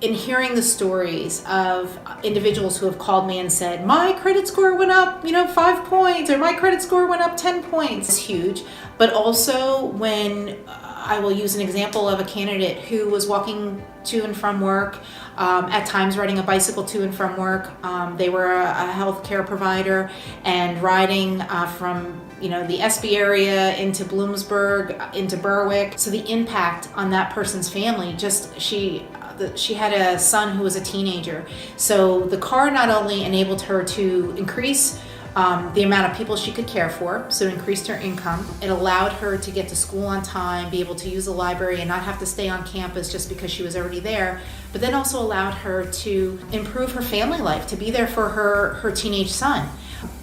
in hearing the stories of individuals who have called me and said, my credit score went up, 5 points, or my credit score went up 10 points, it's huge. But also when I will use an example of a candidate who was walking to and from work, at times riding a bicycle to and from work. They were a healthcare provider and riding from the SB area into Bloomsburg, into Berwick. So the impact on that person's family, she had a son who was a teenager. So the car not only enabled her to increase the amount of people she could care for, so it increased her income. It allowed her to get to school on time, be able to use the library and not have to stay on campus just because she was already there, but then also allowed her to improve her family life, to be there for her teenage son.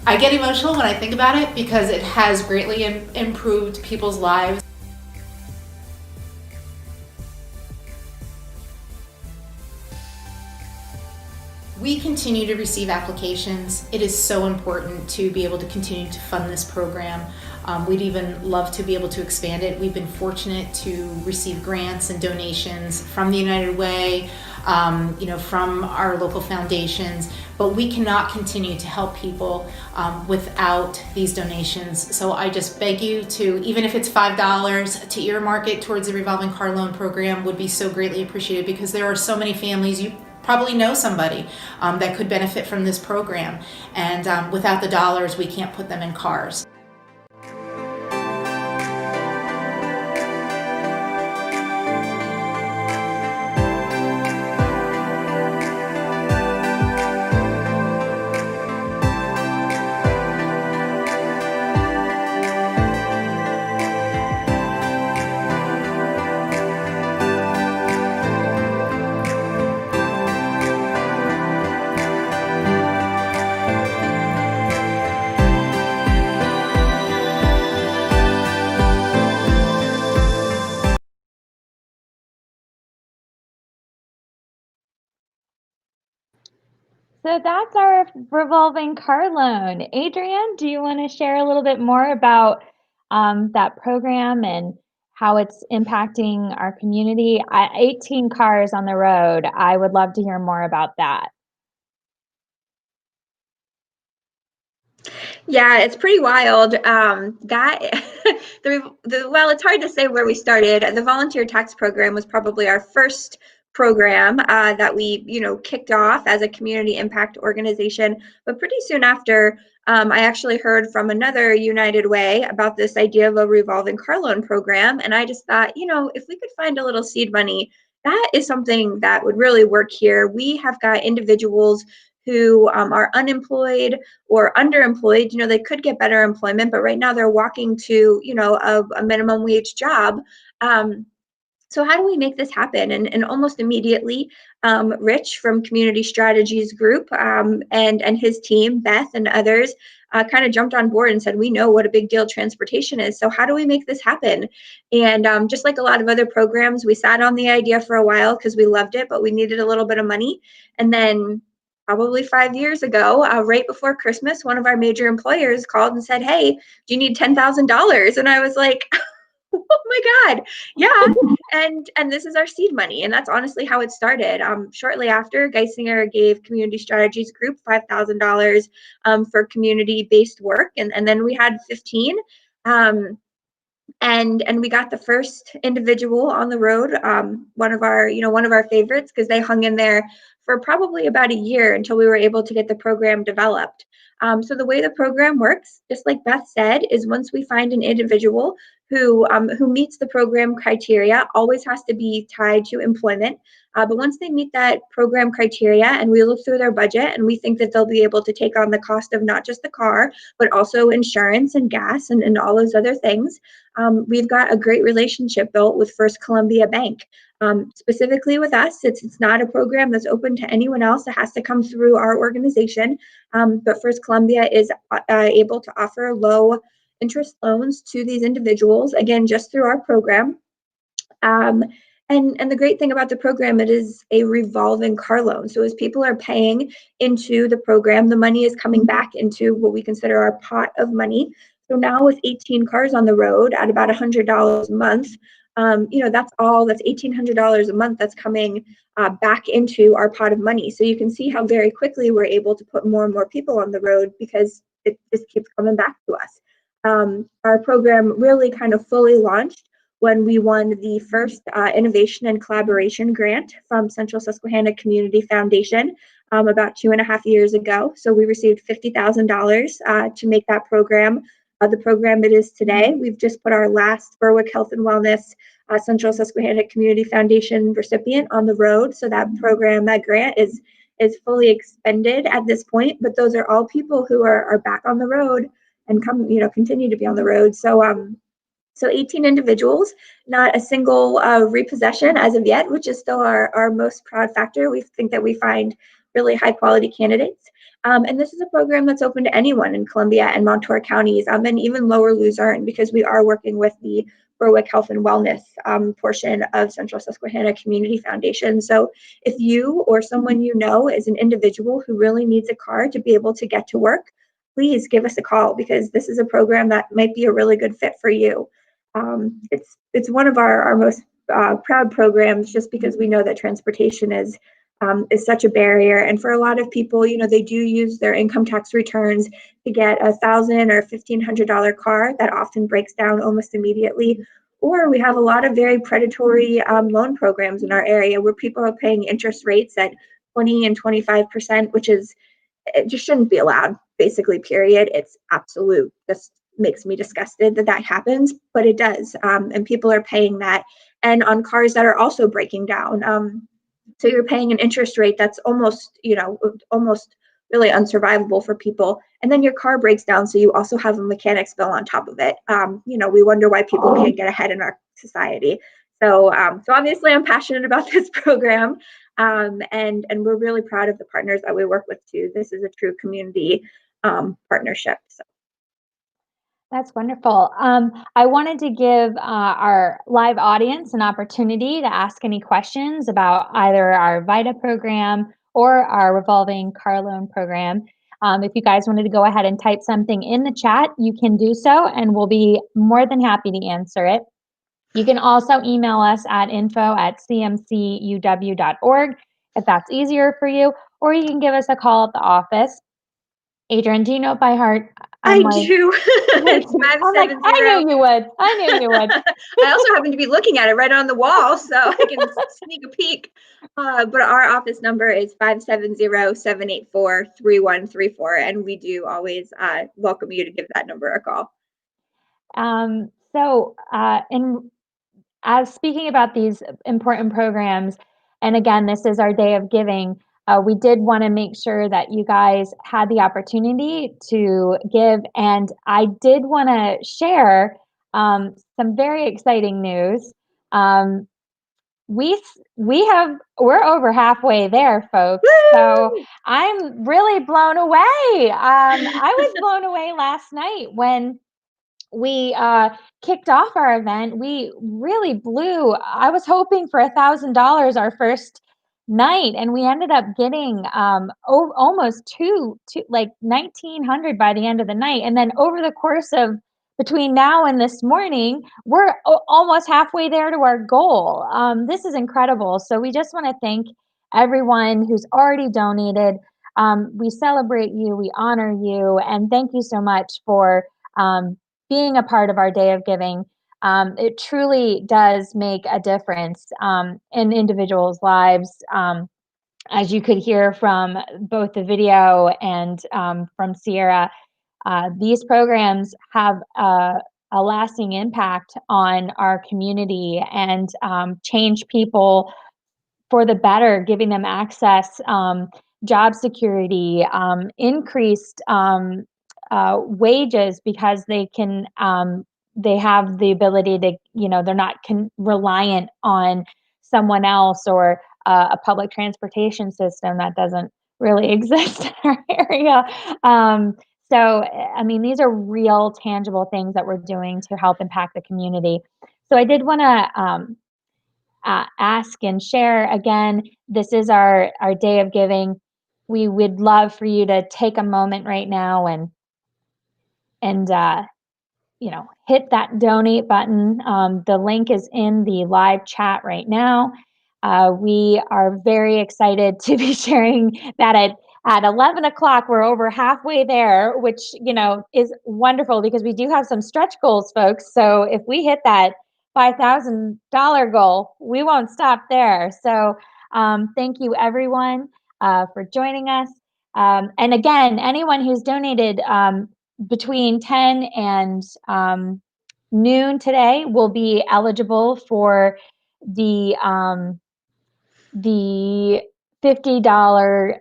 I get emotional when I think about it because it has greatly improved people's lives. We continue to receive applications. It is so important to be able to continue to fund this program. We'd even love to be able to expand it. We've been fortunate to receive grants and donations from the United Way, from our local foundations, but we cannot continue to help people without these donations. So I just beg you to, even if it's $5 to earmark it towards the Revolving Car Loan Program, would be so greatly appreciated, because there are so many families, you probably know somebody that could benefit from this program, and without the dollars we can't put them in cars. So that's our revolving car loan. Adrienne, do you want to share a little bit more about that program and how it's impacting our community? 18 cars on the road. I would love to hear more about that. Yeah, it's pretty wild. That well, it's hard to say where we started. The volunteer tax program was probably our first program that we, kicked off as a community impact organization. But pretty soon after, I actually heard from another United Way about this idea of a revolving car loan program, and I just thought, if we could find a little seed money, that is something that would really work here. We have got individuals who are unemployed or underemployed. They could get better employment, but right now they're walking to, a minimum wage job. So how do we make this happen? And almost immediately, Rich from Community Strategies Group and his team, Beth and others, kind of jumped on board and said, we know what a big deal transportation is. So how do we make this happen? And just like a lot of other programs, we sat on the idea for a while because we loved it, but we needed a little bit of money. And then probably 5 years ago, right before Christmas, one of our major employers called and said, hey, do you need $10,000? And I was like, oh my God, yeah. And this is our seed money. And that's honestly how it started. Shortly after, Geisinger gave Community Strategies Group $5,000 for community-based work. And then we had 15. And we got the first individual on the road, one of our favorites, because they hung in there for probably about a year until we were able to get the program developed. So the way the program works, just like Beth said, is once we find an individual who meets the program criteria, always has to be tied to employment. But once they meet that program criteria and we look through their budget and we think that they'll be able to take on the cost of not just the car, but also insurance and gas and all those other things, we've got a great relationship built with First Columbia Bank. Specifically with us, it's not a program that's open to anyone else. It has to come through our organization. But First Columbia is able to offer low interest loans to these individuals, again, just through our program. And the great thing about the program, it is a revolving car loan. So as people are paying into the program, the money is coming back into what we consider our pot of money. So now with 18 cars on the road at about $100 a month, that's $1,800 a month that's coming back into our pot of money. So you can see how very quickly we're able to put more and more people on the road because it just keeps coming back to us. Our program really kind of fully launched when we won the first Innovation and Collaboration Grant from Central Susquehanna Community Foundation about 2.5 years ago. So we received $50,000 to make that program the program it is today. We've just put our last Berwick Health and Wellness Central Susquehanna Community Foundation recipient on the road. So that program, that grant is fully expended at this point, but those are all people who are back on the road and continue to be on the road. So 18 individuals, not a single repossession as of yet, which is still our most proud factor. We think that we find really high quality candidates. And this is a program that's open to anyone in Columbia and Montour counties, and even Lower Luzerne, because we are working with the Berwick Health and Wellness portion of Central Susquehanna Community Foundation. So if you or someone you know is an individual who really needs a car to be able to get to work, please give us a call, because this is a program that might be a really good fit for you. It's one of our most proud programs, just because we know that transportation is such a barrier. And for a lot of people, they do use their income tax returns to get $1,000 or $1,500 car that often breaks down almost immediately. Or we have a lot of very predatory loan programs in our area where people are paying interest rates at 20 and 25%, which it just shouldn't be allowed, basically, period. It's absolute. This makes me disgusted that happens, but it does. And people are paying that, and on cars that are also breaking down. So you're paying an interest rate that's almost really unsurvivable for people. And then your car breaks down, so you also have a mechanic's bill on top of it. We wonder why people can't get ahead in our society. So obviously I'm passionate about this program, and we're really proud of the partners that we work with too. This is a true community partnership. So. That's wonderful. I wanted to give our live audience an opportunity to ask any questions about either our VITA program or our revolving car loan program. If you guys wanted to go ahead and type something in the chat, you can do so, and we'll be more than happy to answer it. You can also email us at info@cmcuw.org if that's easier for you, or you can give us a call at the office. Adrian, do you know it by heart? I do. It's 570. I knew you would. I knew you would. I also happen to be looking at it right on the wall, so I can sneak a peek. But our office number is 570-784-3134, and we do always welcome you to give that number a call. As speaking about these important programs, and again, this is our day of giving, we did want to make sure that you guys had the opportunity to give, and I did want to share some very exciting news. We're over halfway there, folks. Woo! So I'm really blown away. I was blown away last night when we kicked off our event. We really blew. I was hoping for $1,000 our first night, and we ended up getting almost two like 1,900 by the end of the night. And then over the course of between now and this morning, we're almost halfway there to our goal. This is incredible. So we just want to thank everyone who's already donated. We celebrate you, we honor you, and thank you so much for being a part of our day of giving. It truly does make a difference in individuals' lives. As you could hear from both the video and from Sierra, these programs have a lasting impact on our community and change people for the better, giving them access, job security, increased wages because they can they have the ability to, they're not reliant on someone else or a public transportation system that doesn't really exist in our area. So, I mean, these are real tangible things that we're doing to help impact the community. So I did want to ask and share again, this is our day of giving. We would love for you to take a moment right now and hit that donate button. The link is in the live chat right now. We are very excited to be sharing that at 11 o'clock, we're over halfway there, which, is wonderful because we do have some stretch goals, folks. So if we hit that $5,000 goal, we won't stop there. So thank you, everyone, for joining us. And again, anyone who's donated between 10 and noon today will be eligible for the $50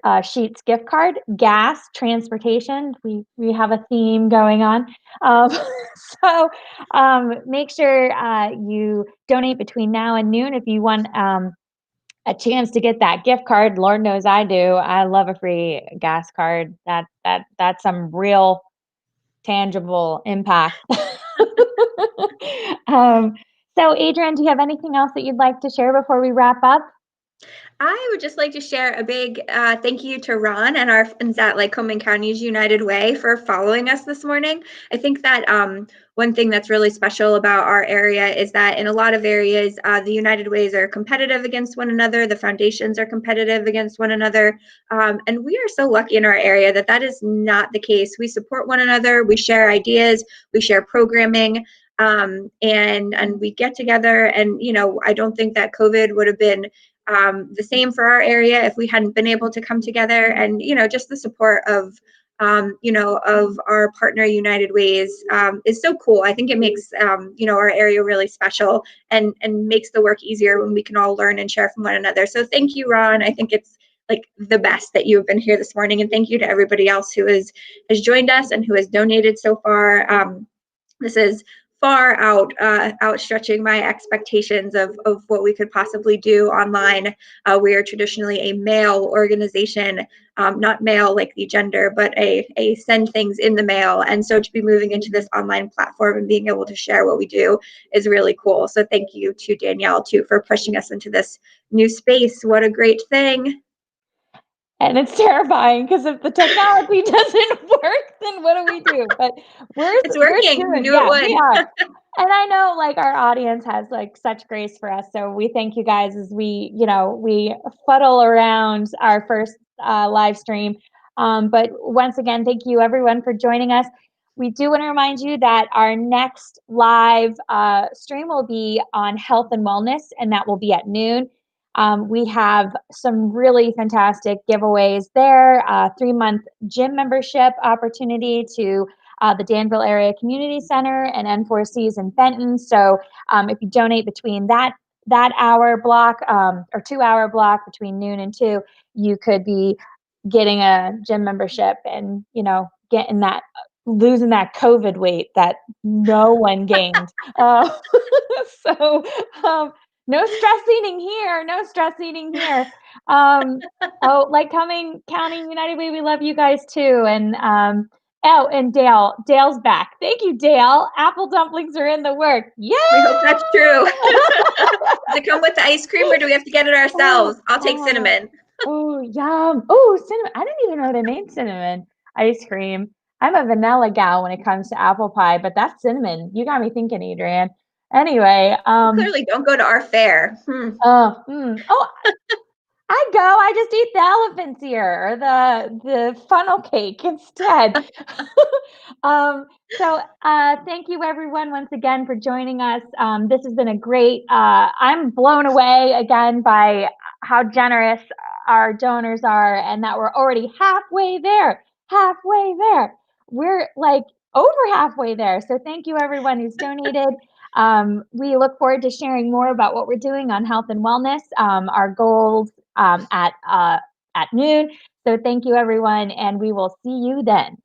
Sheetz gift card. Gas, transportation, we have a theme going on. So make sure you donate between now and noon if you want a chance to get that gift card. Lord knows I do. I love a free gas card. That's some real tangible impact. So Adrian, do you have anything else that you'd like to share before we wrap up? I would just like to share a big thank you to Ron and our friends at Lycoming County's United Way for following us this morning. I think that one thing that's really special about our area is that in a lot of areas, the United Ways are competitive against one another. The foundations are competitive against one another. And we are so lucky in our area that that is not the case. We support one another. We share ideas. We share programming. And we get together. And, I don't think that COVID would have been the same for our area if we hadn't been able to come together. And just the support of of our partner United Ways is so cool. I think it makes our area really special and makes the work easier when we can all learn and share from one another. So thank you, Ron. I think it's the best that you have been here this morning, and thank you to everybody else who has joined us and who has donated so far. This is far outstretching my expectations of what we could possibly do online. We are traditionally a mail organization, not mail like the gender, but a send things in the mail. And so to be moving into this online platform and being able to share what we do is really cool. So thank you to Danielle too for pushing us into this new space. What a great thing. And it's terrifying because if the technology doesn't work, then what do we do? But It's working. We knew it would. we are. And I know like our audience has like such grace for us. So we thank you guys as we, we fuddle around our first live stream. But once again, thank you everyone for joining us. We do want to remind you that our next live stream will be on health and wellness, and that will be at noon. We have some really fantastic giveaways there, 3-month gym membership opportunity to the Danville Area Community Center and N4Cs in Fenton. So if you donate between that hour block or 2-hour block between noon and 2, you could be getting a gym membership and, getting that, losing that COVID weight that no one gained. So no stress eating here. No stress eating here. Like County United Way, we love you guys too. And and Dale's back. Thank you, Dale. Apple dumplings are in the work. Yeah. We hope that's true. Does it come with the ice cream or do we have to get it ourselves? I'll take cinnamon. Oh, yum. Oh, cinnamon. I didn't even know they made cinnamon ice cream. I'm a vanilla gal when it comes to apple pie, but that's cinnamon. You got me thinking, Adrienne. Anyway, clearly don't go to our fair. I go. I just eat the elephants here or the funnel cake instead. So thank you everyone once again for joining us. This has been a great. I'm blown away again by how generous our donors are, and that we're already halfway there. Halfway there. We're like over halfway there. So thank you everyone who's donated. We look forward to sharing more about what we're doing on health and wellness. Our goals at noon. So thank you everyone, and we will see you then.